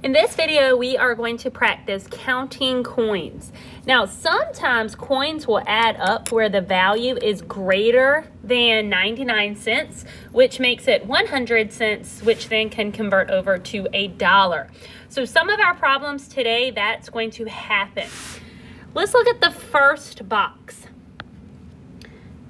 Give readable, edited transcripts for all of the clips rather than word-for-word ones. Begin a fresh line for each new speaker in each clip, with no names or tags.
In this video, we are going to practice counting coins. Now, sometimes coins will add up where the value is greater than 99 cents, which makes it 100 cents, which then can convert over to a dollar. So some of our problems today, that's going to happen. Let's look at the first box.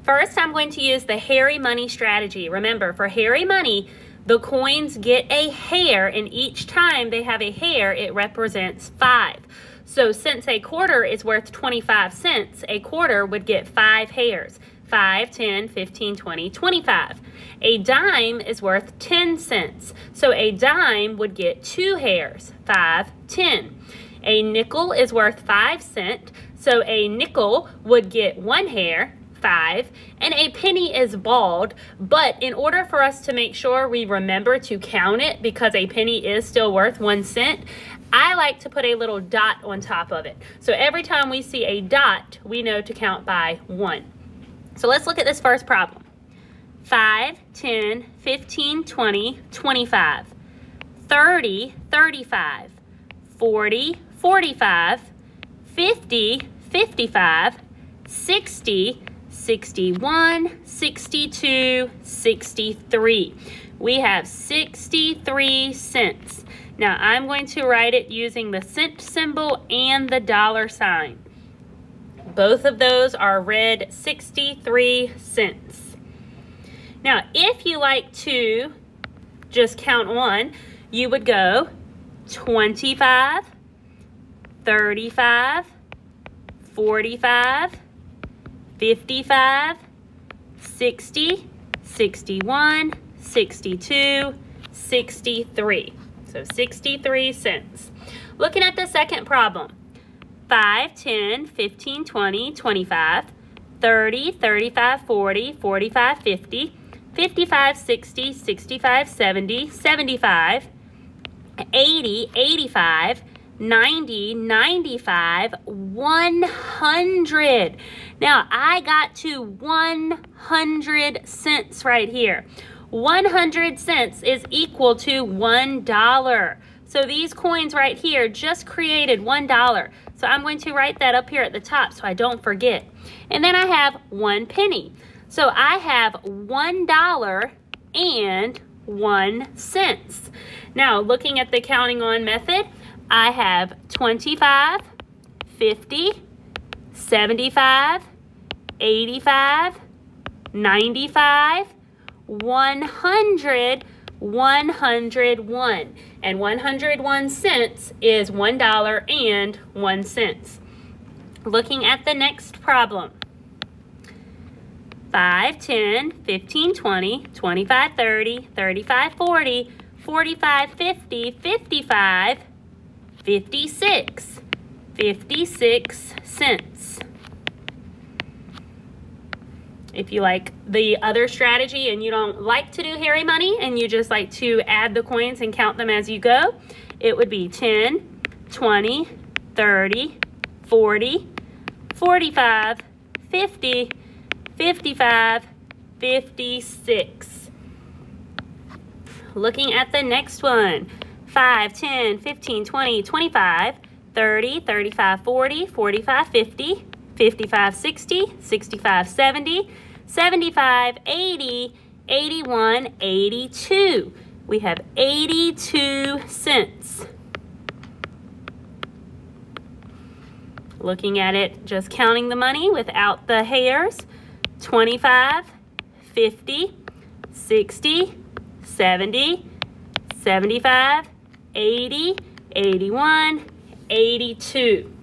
First, I'm going to use the hairy money strategy. Remember, for hairy money, the coins get a hair, and each time they have a hair, it represents 5. So since a quarter is worth 25 cents, a quarter would get 5 hairs. 5, 10, 15, 20, 25. A dime is worth 10 cents. So a dime would get 2 hairs. 5, 10. A nickel is worth 5 cents. So a nickel would get 1 hair. 5, and a penny is bald, but in order for us to make sure we remember to count it, because a penny is still worth 1 cent, I like to put a little dot on top of it. So every time we see a dot, we know to count by 1. So let's look at this first problem. 5, 10, 15, 20, 25, 30, 35, 40, 45, 50, 55, 60, 61, 62, 63. We have 63 cents. Now I'm going to write it using the cent symbol and the dollar sign. Both of those are red 63 cents. Now if you like to just count on, you would go 25, 35, 45, 55, 60, 61, 62, 63. So 63 cents. Looking at the second problem. 5, 10, 15, 20, 25, 30, 35, 40, 45, 50, 55, 60, 65, 70, 75, 80, 85, 90, 95, 100. Now, I got to 100 cents right here. 100 cents is equal to $1. So these coins right here just created $1. So I'm going to write that up here at the top so I don't forget. And then I have 1 penny. So I have $1 and 1 cent. Now, looking at the counting on method, I have 25, 50, 75, 85, 95, 100, 101. And 101 cents is $1 and 1 cent. Looking at the next problem. 5, 10, 15, 20, 25, 30, 35, 40, 45, 50, 55, 56 cents. If you like the other strategy and you don't like to do hairy money and you just like to add the coins and count them as you go, it would be 10, 20, 30, 40, 45, 50, 55, 56. Looking at the next one. 5, 10, 15, 20, 25, 30, 35, 40, 45, 50, 55, 60, 65, 70, 75, 80, 81, 82. We have 82 cents. Looking at it, just counting the money without the hairs. 25, 50, 60, 70, 75, 80, 81, 82.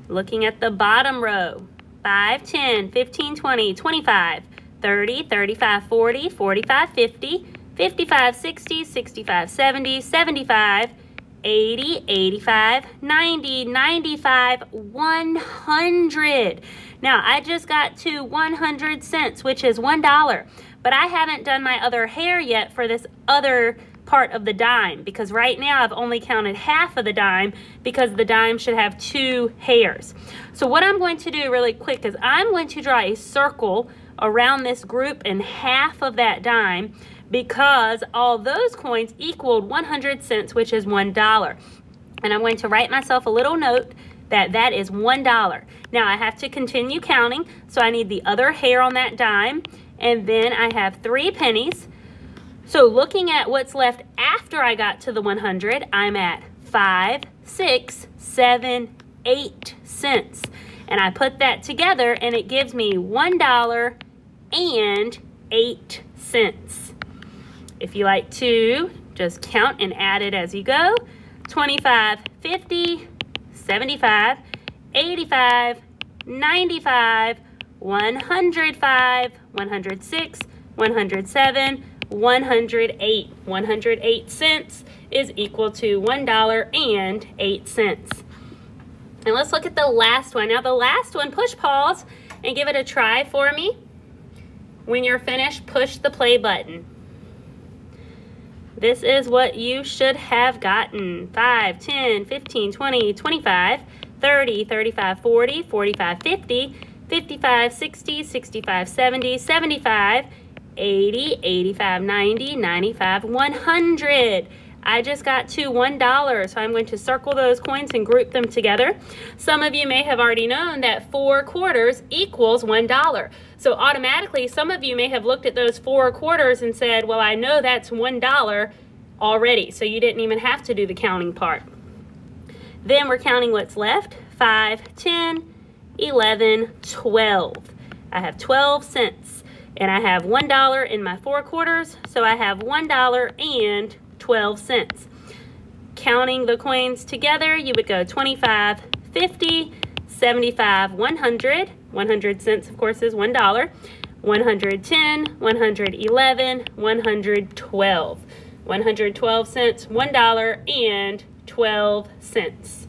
Looking at the bottom row. 5, 10, 15, 20, 25, 30, 35, 40, 45, 50, 55, 60, 65, 70, 75, 80, 85, 90, 95, 100. Now, I just got to 100 cents, which is $1. But I haven't done my other hair yet for this other part of the dime, because right now I've only counted half of the dime because the dime should have 2 hairs. So what I'm going to do really quick is I'm going to draw a circle around this group and half of that dime because all those coins equaled 100 cents, which is $1. And I'm going to write myself a little note that that is $1. Now I have to continue counting, so I need the other hair on that dime, and then I have 3 pennies. So looking at what's left after I got to the 100, I'm at 5, 6, 7, 8 cents. And I put that together and it gives me $1 and 8 cents. If you like to just count and add it as you go, 25, 50, 75, 85, 95, 105, 106, 107, 108. 108 cents is equal to $1.08. And let's look at the last one. Now the last one, push pause and give it a try for me. When you're finished, push the play button. This is what you should have gotten. 5, 10, 15, 20, 25, 30, 35, 40, 45, 50, 55, 60, 65, 70, 75, 80, 85, 90, 95, 100. I just got to $1, so I'm going to circle those coins and group them together. Some of you may have already known that 4 quarters equals $1. So automatically, some of you may have looked at those 4 quarters and said, well, I know that's $1 already, so you didn't even have to do the counting part. Then we're counting what's left. 5, 10, 11, 12. I have 12 cents, and I have $1 in my 4 quarters, so I have $1 and 12 cents. Counting the coins together, you would go 25, 50, 75, 100. 100 cents, of course, is $1. 110, 111, 112. 112 cents, $1 and 12 cents.